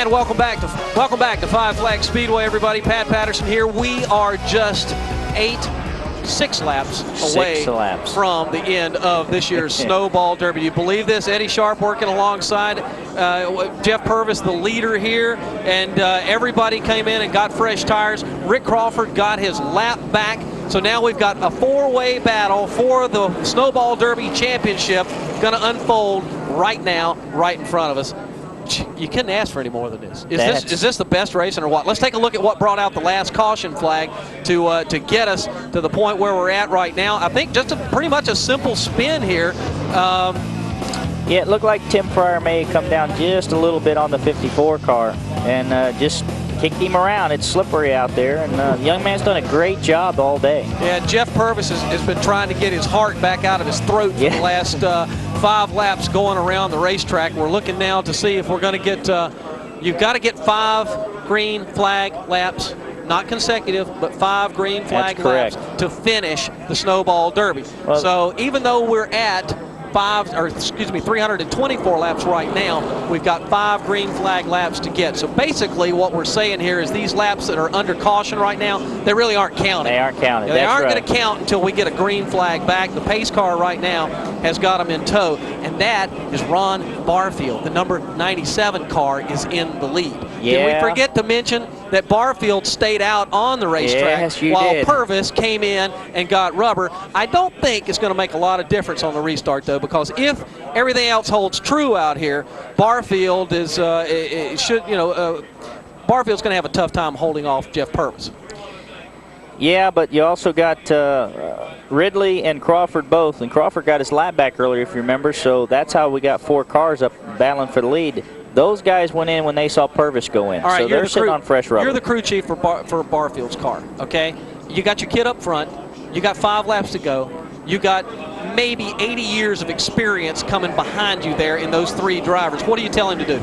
And welcome back to Five Flags Speedway, everybody. Pat Patterson here. We are just 6 laps away from the end of this year's Snowball Derby. Do you believe this? Eddie Sharp working alongside Jeff Purvis, the leader here, and everybody came in and got fresh tires. Rick Crawford got his lap back. So now we've got a 4-way battle for the Snowball Derby Championship going to unfold right now, right in front of us. You couldn't ask for any more than this. Is this the best racing or what? Let's take a look at what brought out the last caution flag to get us to the point where we're at right now. I think just pretty much a simple spin here. Yeah, it looked like Tim Fryer may come down just a little bit on the 54 car and just kicked him around. It's slippery out there, and the young man's done a great job all day. Yeah, Jeff Purvis has been trying to get his heart back out of his throat for the last 5 laps going around the racetrack. We're looking now to see if we're going to get, you've got to get 5 green flag laps, not consecutive, but 5 green flag laps to finish the Snowball Derby. Well, so even though we're at 324 laps right now, we've got 5 green flag laps to get. So basically what we're saying here is these laps that are under caution right now, they really aren't counting. They aren't counting. They aren't going to count until we get a green flag back. The pace car right now has got them in tow, and that is Ron Barfield. The number 97 car is in the lead. Yeah. Did we forget to mention that Barfield stayed out on the racetrack while Purvis came in and got rubber? I don't think it's going to make a lot of difference on the restart, though, because if everything else holds true out here, Barfield is Barfield's going to have a tough time holding off Jeff Purvis. Yeah, but you also got Ridley and Crawford both, and Crawford got his lap back earlier, if you remember, so that's how we got 4 cars up battling for the lead. Those guys went in when they saw Purvis go in, so they're sitting on fresh rubber. You're the crew chief for Barfield's car, okay? You got your kid up front. You got 5 laps to go. You got maybe 80 years of experience coming behind you there in those 3 drivers. What do you tell him to do?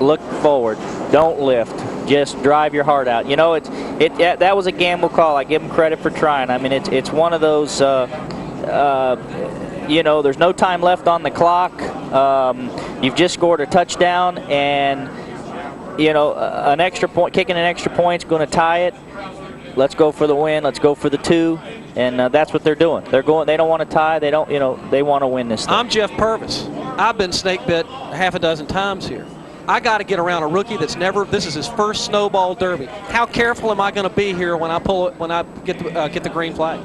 Look forward. Don't lift. Just drive your heart out. You know, that was a gamble call. I give him credit for trying. I mean, it's one of those. You know, there's no time left on the clock. You've just scored a touchdown, and you know, an extra point, kicking an extra point is going to tie it. Let's go for the win. Let's go for the 2, and that's what they're doing. They're going. They don't want to tie. They don't. You know, they want to win this thing. I'm Jeff Purvis. Get been snake bit half a dozen times here. I got to get around a rookie that's never. This is his first Snowball Derby. How careful am I going to be here when I pull it? When I get the green flag?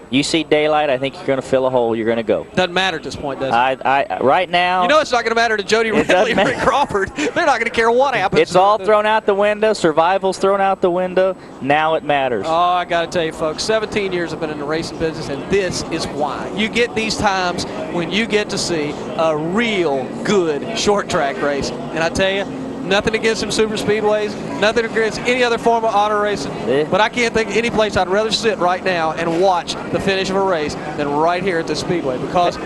You see daylight, I think you're going to fill a hole. You're going to go. Doesn't matter at this point, does it? Right now. You know it's not going to matter to Jody Ridley and Rick Crawford. They're not going to care what happens. It's all thrown out the window. Survival's thrown out the window. Now it matters. Oh, I got to tell you, folks, 17 years I've been in the racing business, and this is why. You get these times when you get to see a real good short track race. And I tell you, nothing against some super speedways, nothing against any other form of auto racing, but I can't think of any place I'd rather sit right now and watch the finish of a race than right here at the Speedway, because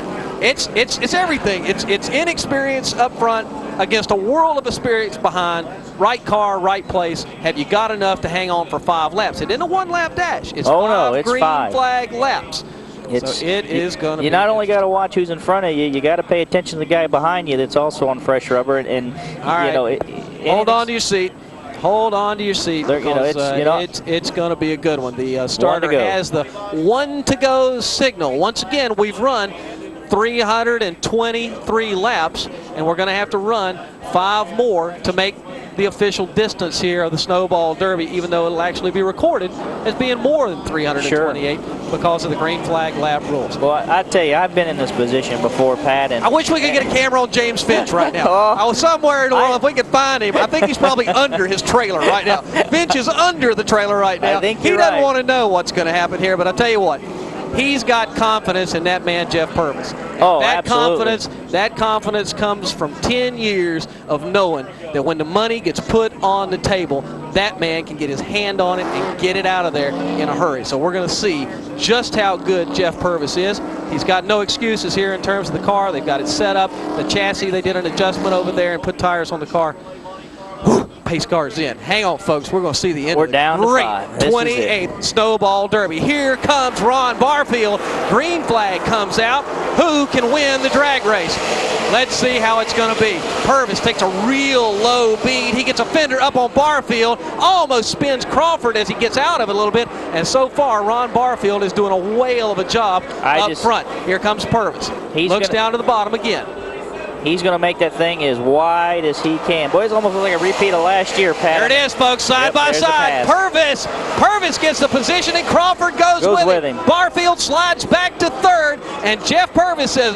it's everything. It's inexperience up front against a world of experience behind. Right car, right place. Have you got enough to hang on for 5 laps? It isn't a 1-lap dash. It's 5 green flag laps. So it is going to be. You not only got to watch who's in front of you, you got to pay attention to the guy behind you that's also on fresh rubber. And all right, you know, hold on to your seat. Hold on to your seat, because it's going to be a good one. The starter has the 1 to go signal. Once again, we've run 323 laps, and we're going to have to run 5 more to make the official distance here of the Snowball Derby, even though it'll actually be recorded as being more than 328 because of the green flag lap rules. Well, I tell you, I've been in this position before, Pat. And I wish we could get a camera on James Finch right now. I was somewhere in the world. If we could find him, I think he's probably under his trailer right now. Finch is under the trailer right now. I think he doesn't want to know what's going to happen here, but I'll tell you what. He's got confidence in that man, Jeff Purvis. Oh, absolutely. That confidence comes from 10 years of knowing that when the money gets put on the table, that man can get his hand on it and get it out of there in a hurry. So we're going to see just how good Jeff Purvis is. He's got no excuses here in terms of the car. They've got it set up. The chassis, they did an adjustment over there and put tires on the car. Whew, pace car's in. Hang on, folks. We're going to see the end of the down great to 28th Snowball Derby. Here comes Ron Barfield. Green flag comes out. Who can win the drag race? Let's see how it's going to be. Purvis takes a real low bead. He gets a fender up on Barfield, almost spins Crawford as he gets out of it a little bit. And so far, Ron Barfield is doing a whale of a job up front. Here comes Purvis. He looks down to the bottom again. He's going to make that thing as wide as he can. Boy, it's almost like a repeat of last year, Pat. There it is, folks, side by side. Purvis gets the position, and Crawford goes with him. Barfield slides back to third, and Jeff Purvis says,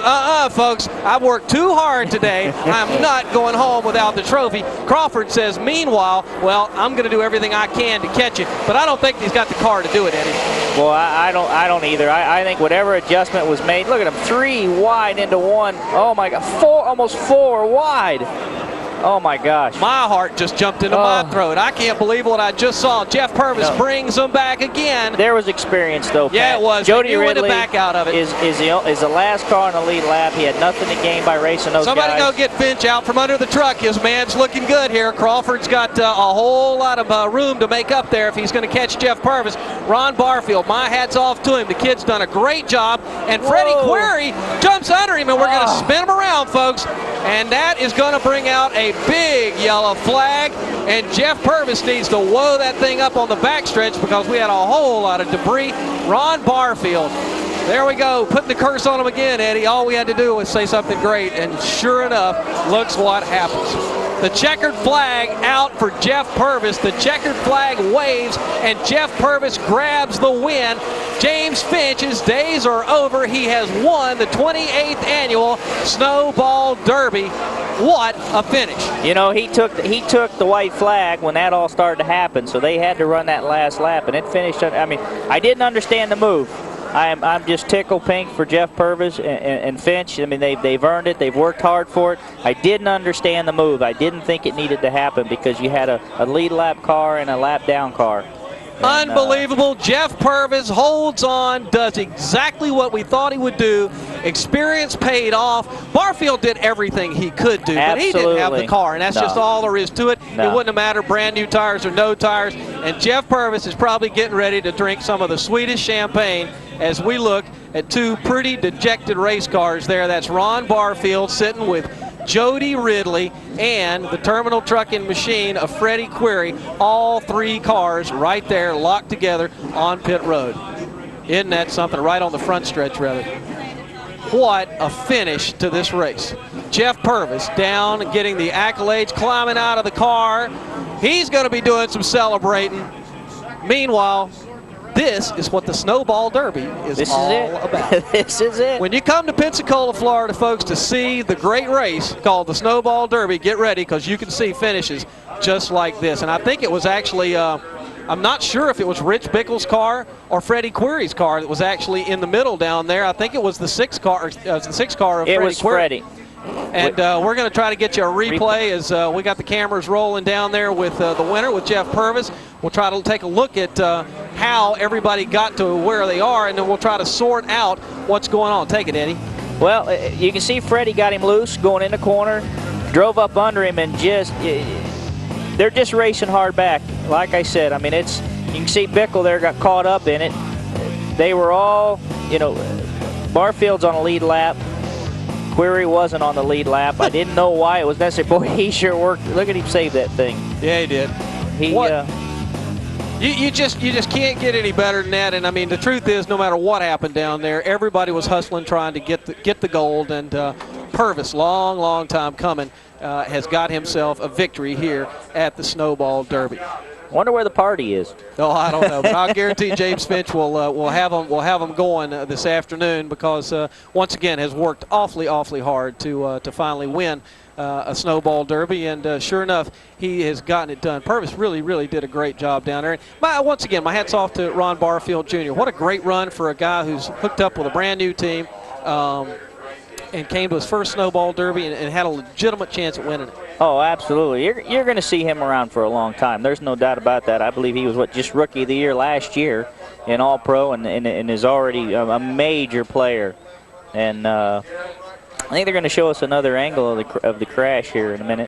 folks, I've worked too hard today. I'm not going home without the trophy. Crawford says, meanwhile, well, I'm going to do everything I can to catch it, but I don't think he's got the car to do it, Eddie. Well, I don't either. I think whatever adjustment was made, look at him, 3 wide into 1. Oh, my God, almost 4 wide. Oh, my gosh. My heart just jumped into my throat. I can't believe what I just saw. Jeff Purvis brings them back again. There was experience, though, Pat. Yeah, it was. Jody Ridley back out of it. Is the last car in the lead lap. He had nothing to gain by racing those Somebody guys. go get Finch out from under the truck. His man's looking good here. Crawford's got a whole lot of room to make up there if he's going to catch Jeff Purvis. Ron Barfield, my hat's off to him. The kid's done a great job. And Freddie Query jumps under him, and we're going to spin him around, folks. And that is going to bring out a big yellow flag, and Jeff Purvis needs to woe that thing up on the backstretch because we had a whole lot of debris. Ron Barfield, there we go, putting the curse on him again, Eddie. All we had to do was say something great, and sure enough, looks what happens. The checkered flag out for Jeff Purvis. The checkered flag waves, and Jeff Purvis grabs the win. James Finch's days are over. He has won the 28th annual Snowball Derby. What a finish. You know, he took the white flag when that all started to happen, so they had to run that last lap, and it finished. I mean, I didn't understand the move. I'm just tickled pink for Jeff Purvis and Finch. I mean, they've earned it. They've worked hard for it. I didn't understand the move. I didn't think it needed to happen because you had a lead lap car and a lap down car. And, unbelievable. Jeff Purvis holds on, does exactly what we thought he would do. Experience paid off. Barfield did everything he could do, but he didn't have the car, and that's just all there is to it. It wouldn't have mattered, brand new tires or no tires. And Jeff Purvis is probably getting ready to drink some of the sweetest champagne as we look at 2 pretty dejected race cars there. That's Ron Barfield sitting with Jody Ridley and the terminal trucking machine of Freddie Query. All 3 cars right there locked together on pit road. Isn't that something? Right on the front stretch, rather. What a finish to this race. Jeff Purvis down, getting the accolades, climbing out of the car. He's going to be doing some celebrating. Meanwhile, this is what the Snowball Derby is all about. This is it. When you come to Pensacola, Florida, folks, to see the great race called the Snowball Derby, get ready because you can see finishes just like this. And I think it was actually, I'm not sure if it was Rich Bickle's car or Freddie Query's car that was actually in the middle down there. I think it was the 6 car of Freddie Query. It was Freddie. And we're going to try to get you a replay as we got the cameras rolling down there with the winner, with Jeff Purvis. We'll try to take a look at how everybody got to where they are, and then we'll try to sort out what's going on. Take it, Eddie. Well, you can see Freddie got him loose going in the corner, drove up under him, and they're just racing hard back. Like I said, I mean, you can see Bickle there got caught up in it. They were all, Barfield's on a lead lap. Query wasn't on the lead lap. I didn't know why it was necessary. Boy, he sure worked. Look at him save that thing. Yeah, he did. You just can't get any better than that. And I mean, the truth is, no matter what happened down there, everybody was hustling, trying to get the gold. And Purvis, long time coming, has got himself a victory here at the Snowball Derby. Wonder where the party is. Oh, I don't know, but I'll guarantee James Finch will have them going this afternoon because once again has worked awfully hard to finally win a Snowball Derby, and sure enough, he has gotten it done. Purvis really did a great job down there. Once again, my hat's off to Ron Barfield Jr. What a great run for a guy who's hooked up with a brand new team. And came to his first Snowball Derby and had a legitimate chance at winning it. Oh, absolutely. You're going to see him around for a long time. There's no doubt about that. I believe he was, just Rookie of the Year last year in All-Pro and is already a major player. And I think they're going to show us another angle of the crash here in a minute.